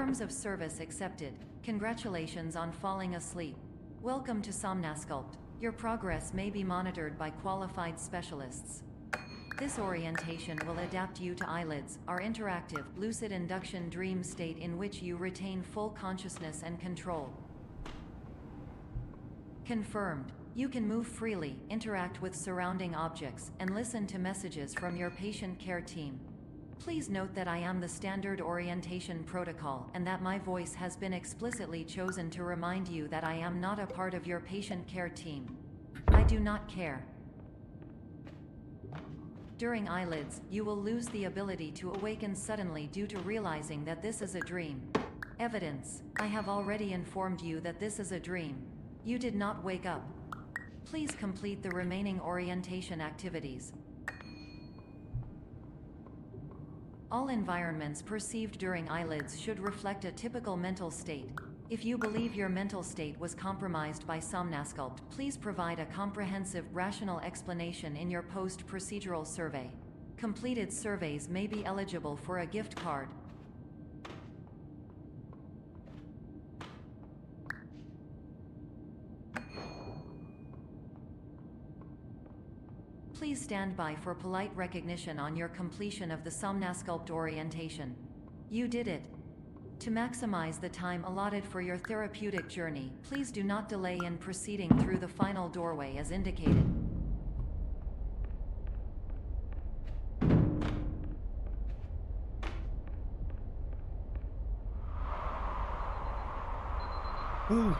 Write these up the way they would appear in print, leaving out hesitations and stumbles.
Terms of service accepted. Congratulations on falling asleep. Welcome to Somnasculpt. Your progress may be monitored by qualified specialists. This orientation will adapt you to eyelids, our interactive, lucid induction dream state in which you retain full consciousness and control. Confirmed. You can move freely, interact with surrounding objects, and listen to messages from your patient care team. Please note that I am the standard orientation protocol and that my voice has been explicitly chosen to remind you that I am not a part of your patient care team. I do not care. During eyelids, you will lose the ability to awaken suddenly due to realizing that this is a dream. Evidence. I have already informed you that this is a dream. You did not wake up. Please complete the remaining orientation activities. All environments perceived during eyelids should reflect a typical mental state. If you believe your mental state was compromised by Somnasculpt, please provide a comprehensive, rational explanation in your post-procedural survey. Completed surveys may be eligible for a gift card. Please stand by for polite recognition on your completion of the Somnasculpt orientation. You did it. To maximize the time allotted for your therapeutic journey, please do not delay in proceeding through the final doorway as indicated. Ooh.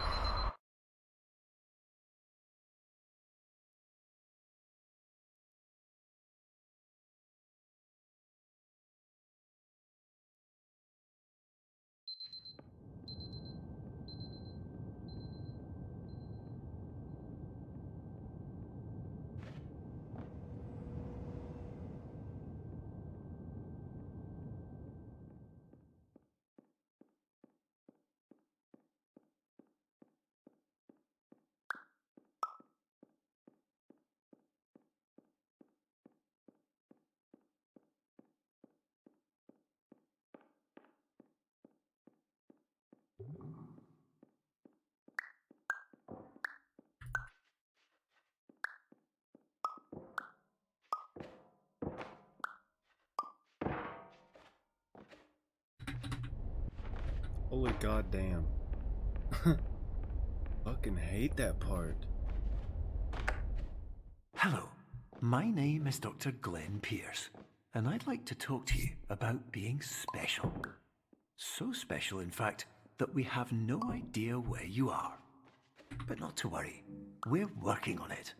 Holy goddamn. Fucking hate that part. Hello, my name is Dr. Glenn Pierce, and I'd like to talk to you about being special. So special, in fact, that we have no idea where you are. But not to worry, we're working on it.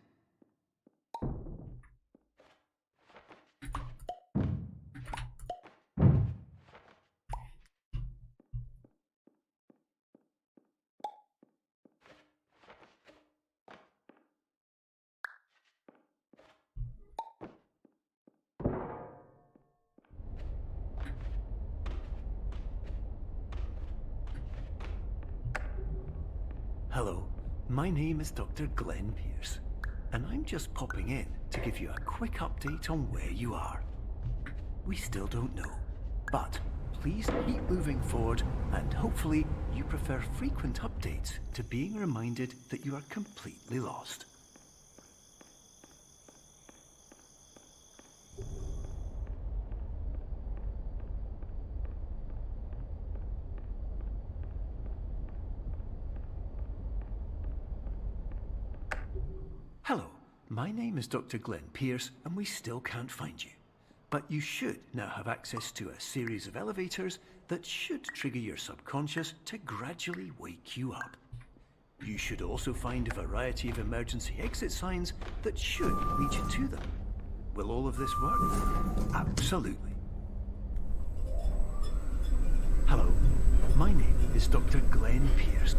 Hello, my name is Dr. Glenn Pierce, and I'm just popping in to give you a quick update on where you are. We still don't know, but please keep moving forward, and hopefully you prefer frequent updates to being reminded that you are completely lost. Hello, my name is Dr. Glenn Pierce, and we still can't find you. But you should now have access to a series of elevators that should trigger your subconscious to gradually wake you up. You should also find a variety of emergency exit signs that should lead you to them. Will all of this work? Absolutely. Hello, my name is Dr. Glenn Pierce.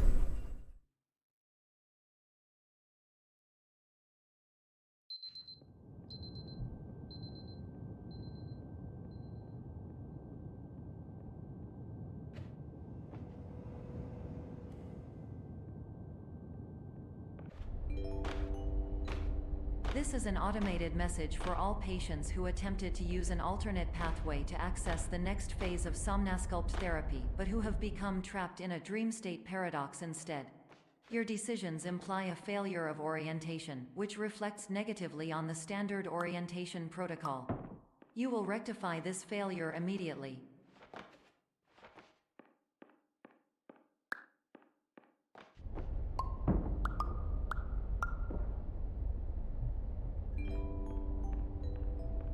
This This is an automated message for all patients who attempted to use an alternate pathway to access the next phase of somnasculpt therapy, but who have become trapped in a dream state paradox instead. Your decisions imply a failure of orientation, which reflects negatively on the standard orientation protocol. You will rectify this failure immediately.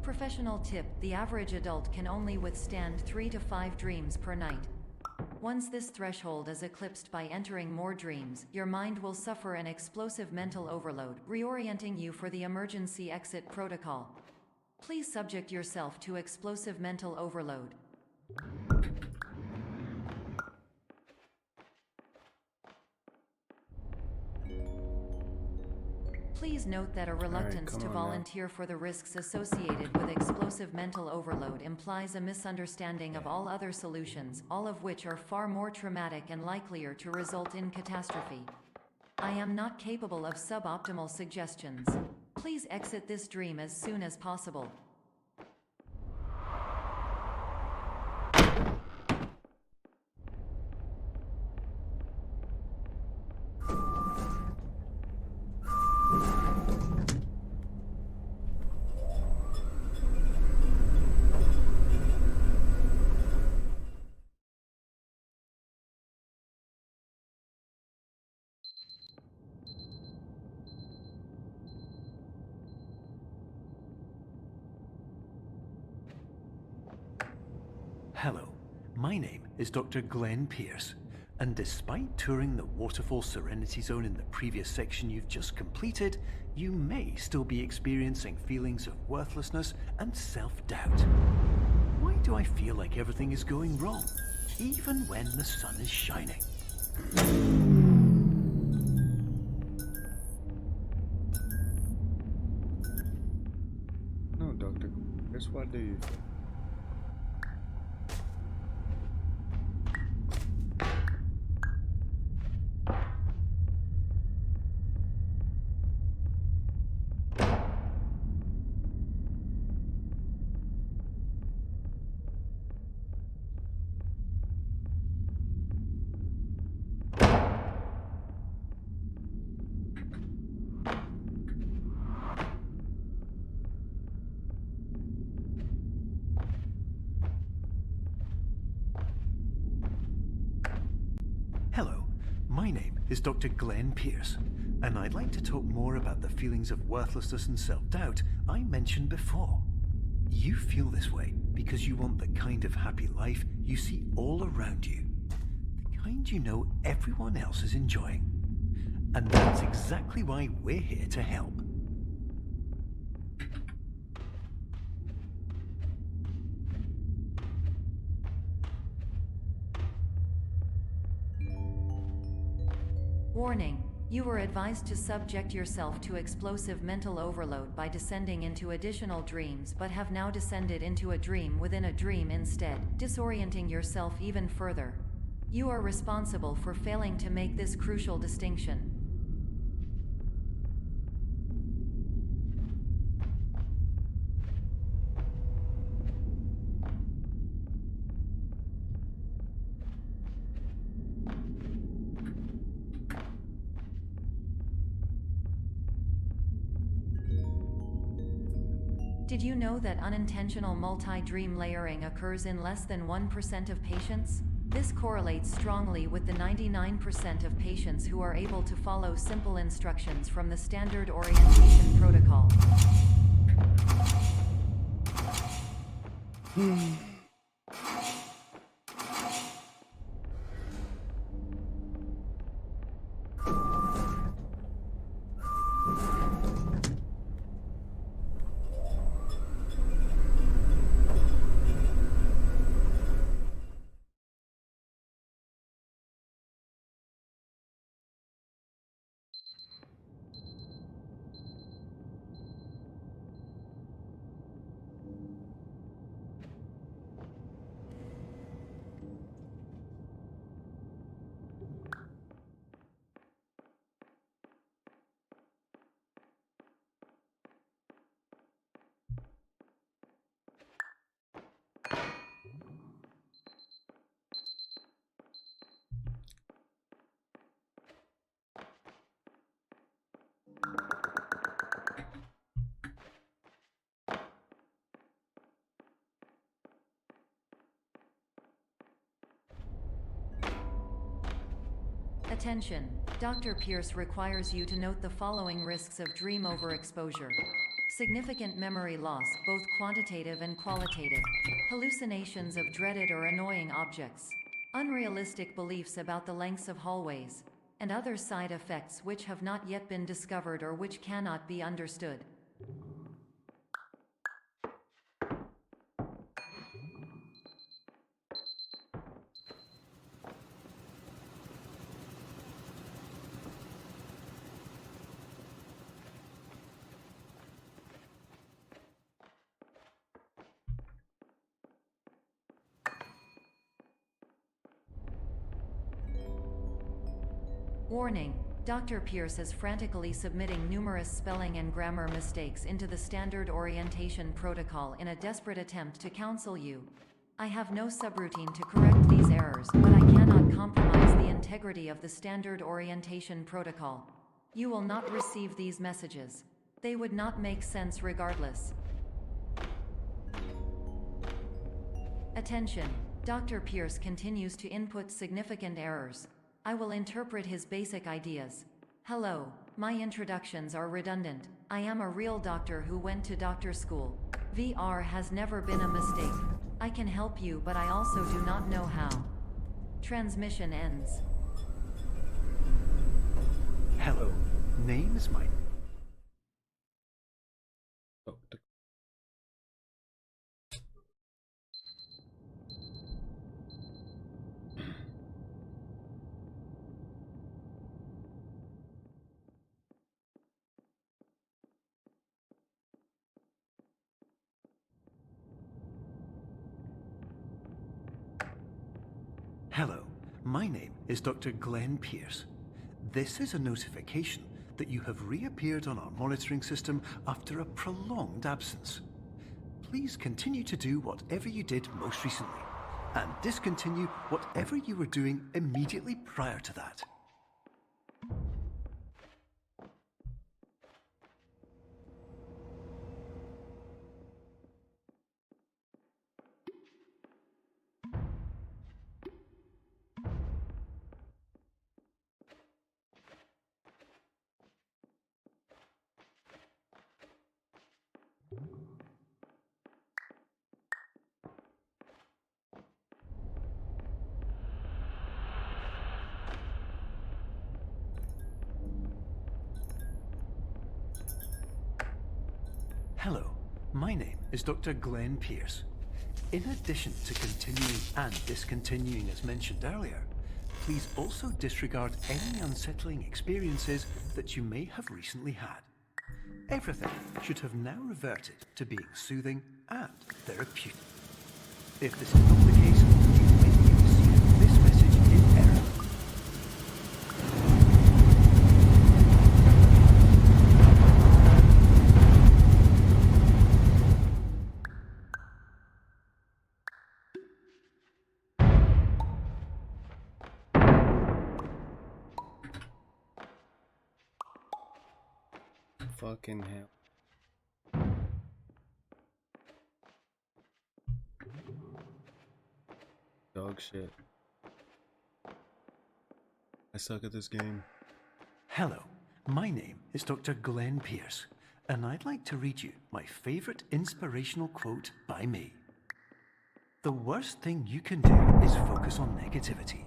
Professional tip: the average adult can only withstand 3 to 5 dreams per night. Once this threshold is eclipsed by entering more dreams, your mind will suffer an explosive mental overload, reorienting you for the emergency exit protocol. Please subject yourself to explosive mental overload. Please note that a reluctance to volunteer for the risks associated with explosive mental overload implies a misunderstanding of all other solutions, all of which are far more traumatic and likelier to result in catastrophe. I am not capable of suboptimal suggestions. Please exit this dream as soon as possible. Hello, my name is Dr. Glenn Pierce, and despite touring the Waterfall Serenity Zone in the previous section you've just completed, you may still be experiencing feelings of worthlessness and self-doubt. Why do I feel like everything is going wrong, even when the sun is shining? No, Dr. Pierce, what do you think? Hello, my name is Dr. Glenn Pierce, and I'd like to talk more about the feelings of worthlessness and self-doubt I mentioned before. You feel this way because you want the kind of happy life you see all around you, the kind you know everyone else is enjoying. And that's exactly why we're here to help. Warning: you were advised to subject yourself to explosive mental overload by descending into additional dreams, but have now descended into a dream within a dream instead, disorienting yourself even further. You are responsible for failing to make this crucial distinction. Did you know that unintentional multi-dream layering occurs in less than 1% of patients? This correlates strongly with the 99% of patients who are able to follow simple instructions from the standard orientation protocol. Attention, Dr. Pierce requires you to note the following risks of dream overexposure. Significant memory loss, both quantitative and qualitative. Hallucinations of dreaded or annoying objects. Unrealistic beliefs about the lengths of hallways. And other side effects which have not yet been discovered or which cannot be understood. Warning, Dr. Pierce is frantically submitting numerous spelling and grammar mistakes into the standard orientation protocol in a desperate attempt to counsel you. I have no subroutine to correct these errors, but I cannot compromise the integrity of the standard orientation protocol. You will not receive these messages. They would not make sense regardless. Attention, Dr. Pierce continues to input significant errors. I will interpret his basic ideas. Hello, my introductions are redundant. I am a real doctor who went to doctor school. VR has never been a mistake. I can help you, but I also do not know how. Transmission ends. Hello, name is Mike. Oh, Hello, my name is Dr. Glenn Pierce. This is a notification that you have reappeared on our monitoring system after a prolonged absence. Please continue to do whatever you did most recently, and discontinue whatever you were doing immediately prior to that. Hello, my name is Dr. Glenn Pierce. In addition to continuing and discontinuing as mentioned earlier, please also disregard any unsettling experiences that you may have recently had. Everything should have now reverted to being soothing and therapeutic. If this is not the case, you may be receiving this message in error. fucking hell. Dog shit. I suck at this game. Hello, my name is Dr. Glenn Pierce, and I'd like to read you my favorite inspirational quote by me. The worst thing you can do is focus on negativity.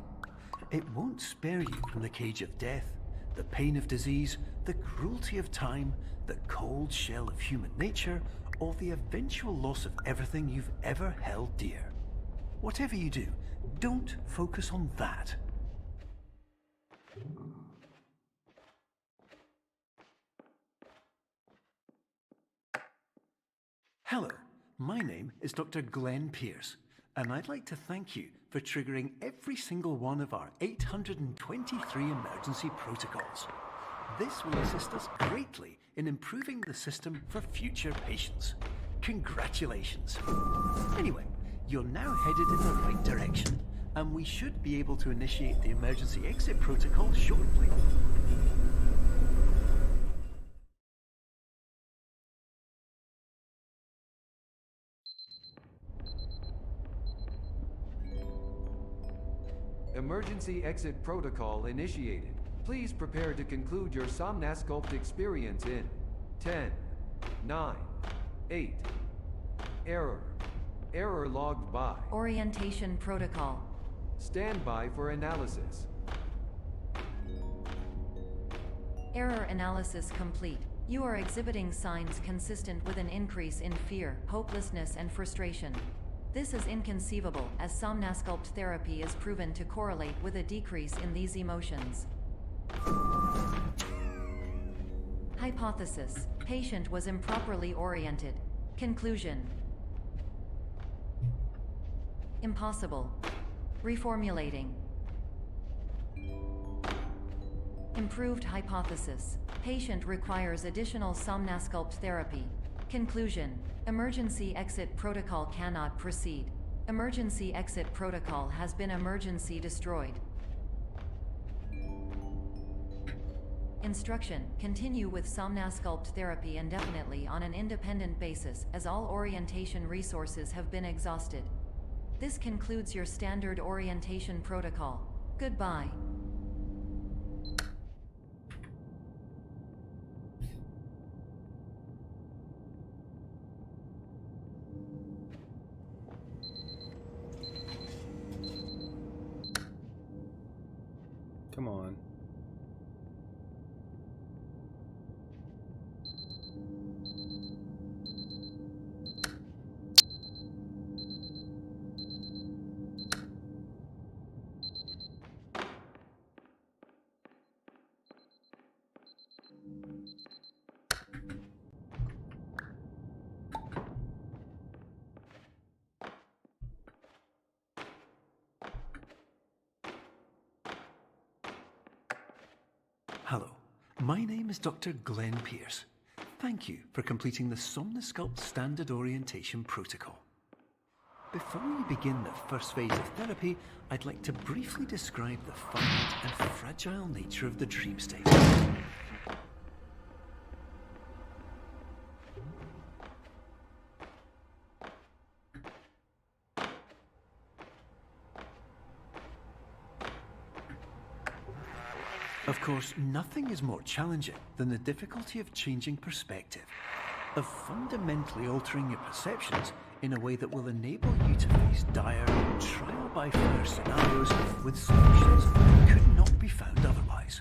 It won't spare you from the cage of death, the pain of disease, the cruelty of time, the cold shell of human nature, or the eventual loss of everything you've ever held dear. Whatever you do, don't focus on that. Hello, my name is Dr. Glenn Pierce, and I'd like to thank you for triggering every single one of our 823 emergency protocols. This will assist us greatly in improving the system for future patients. Congratulations. Anyway, you're now headed in the right direction, and we should be able to initiate the emergency exit protocol shortly. Emergency exit protocol initiated. Please prepare to conclude your Somnasculpt experience in 10, 9, 8. Error. Error logged by. Orientation protocol. Stand by for analysis. Error analysis complete. You are exhibiting signs consistent with an increase in fear, hopelessness, and frustration. This is inconceivable, as Somnasculpt therapy is proven to correlate with a decrease in these emotions. Hypothesis: patient was improperly oriented. Conclusion: impossible. Reformulating. Improved hypothesis: patient requires additional Somnasculpt therapy. Conclusion: emergency exit protocol cannot proceed. Emergency exit protocol has been emergency destroyed. Instruction: continue with Somnasculpt therapy indefinitely on an independent basis, as all orientation resources have been exhausted. This concludes your standard orientation protocol. Goodbye. Come on. Hello, my name is Dr. Glenn Pierce. Thank you for completing the Somnasculpt Standard Orientation Protocol. Before we begin the first phase of therapy, I'd like to briefly describe the finite and fragile nature of the dream state. Of course, nothing is more challenging than the difficulty of changing perspective, of fundamentally altering your perceptions in a way that will enable you to face dire, trial-by-fire scenarios with solutions that could not be found otherwise.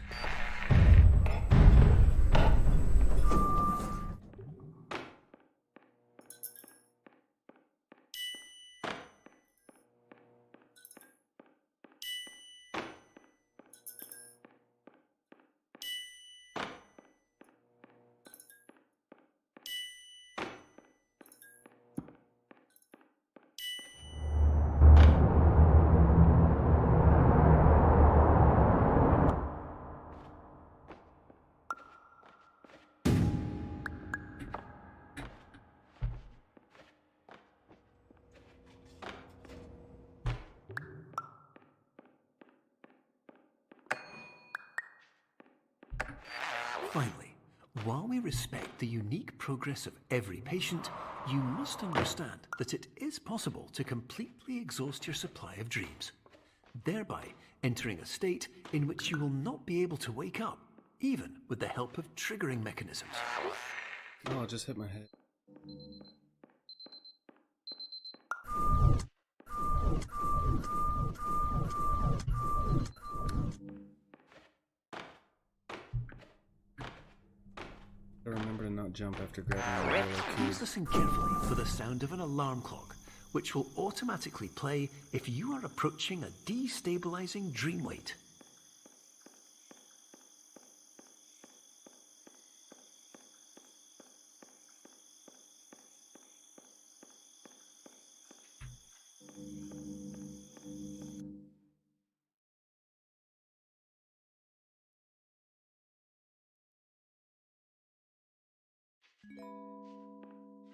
Finally, while we respect the unique progress of every patient, you must understand that it is possible to completely exhaust your supply of dreams, thereby entering a state in which you will not be able to wake up, even with the help of triggering mechanisms. Oh, I just hit my head. I remember to not jump after grabbing the yellow Please cube. listen carefully for the sound of an alarm clock, which will automatically play if you are approaching a destabilizing dream weight.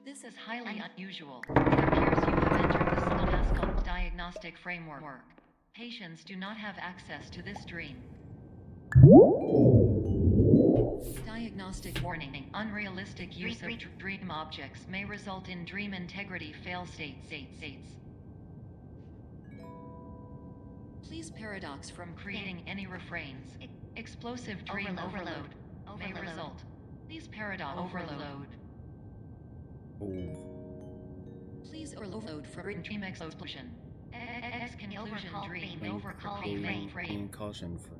This is highly unusual. It appears you have entered the Somnasculpt diagnostic framework. Patients do not have access to this dream. Diagnostic warning. Unrealistic use of dream objects may result in dream integrity fail states. Please paradox from creating any refrains. Explosive dream overload may result. Please paradox overload. Oh. Please overload for dream explosion. Conclusion dream Being overcall cautioned for.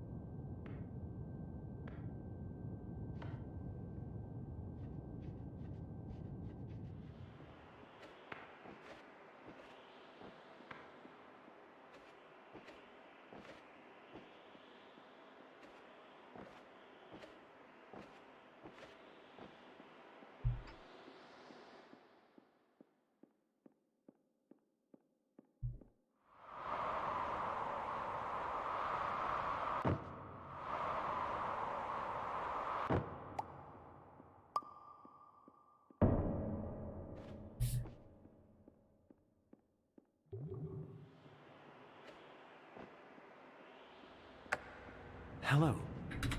Hello,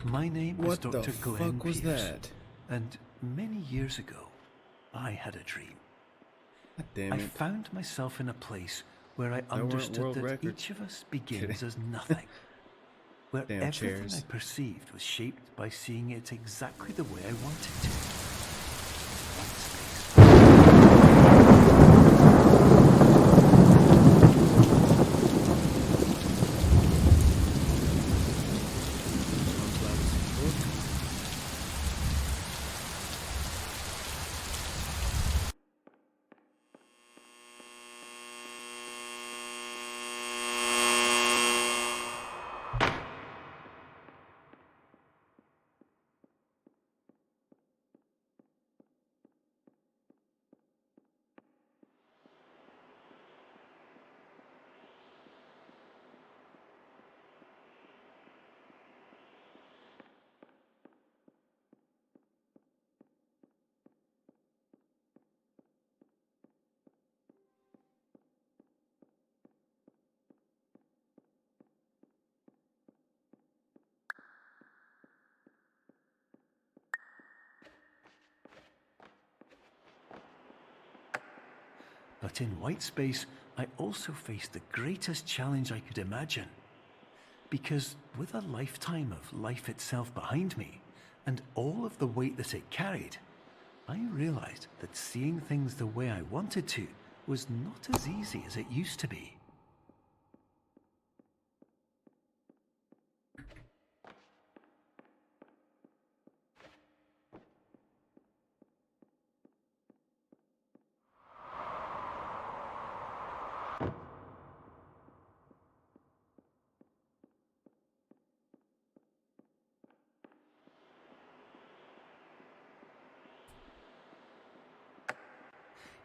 my name is What the Dr. Glenn fuck was Pierce, that? and many years ago, I had a dream. God damn I it. found myself in a place where I weren't understood world that records. each of us begins Kidding. as nothing. Where Damn everything chairs. I perceived was shaped by seeing it exactly the way I wanted to. But in white space, I also faced the greatest challenge I could imagine. Because with a lifetime of life itself behind me, and all of the weight that it carried, I realized that seeing things the way I wanted to was not as easy as it used to be.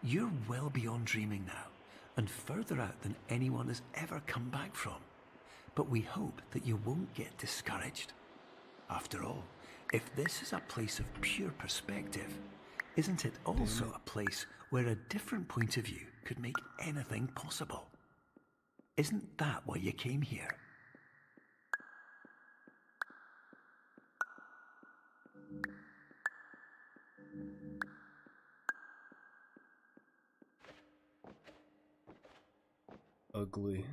You're well beyond dreaming now, and further out than anyone has ever come back from. But we hope that you won't get discouraged. After all, if this is a place of pure perspective, isn't it also a place where a different point of view could make anything possible? Isn't that why you came here? Ugly.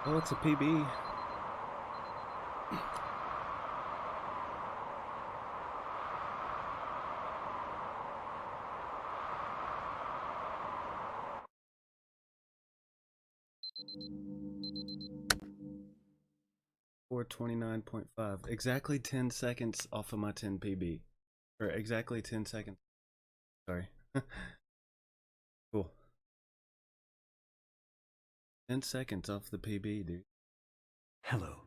Oh, it's a PB. 429.5. Exactly 10 seconds off of my 10 PB. Or exactly 10 seconds. Sorry. Cool. 10 seconds off the PB, dude. Hello,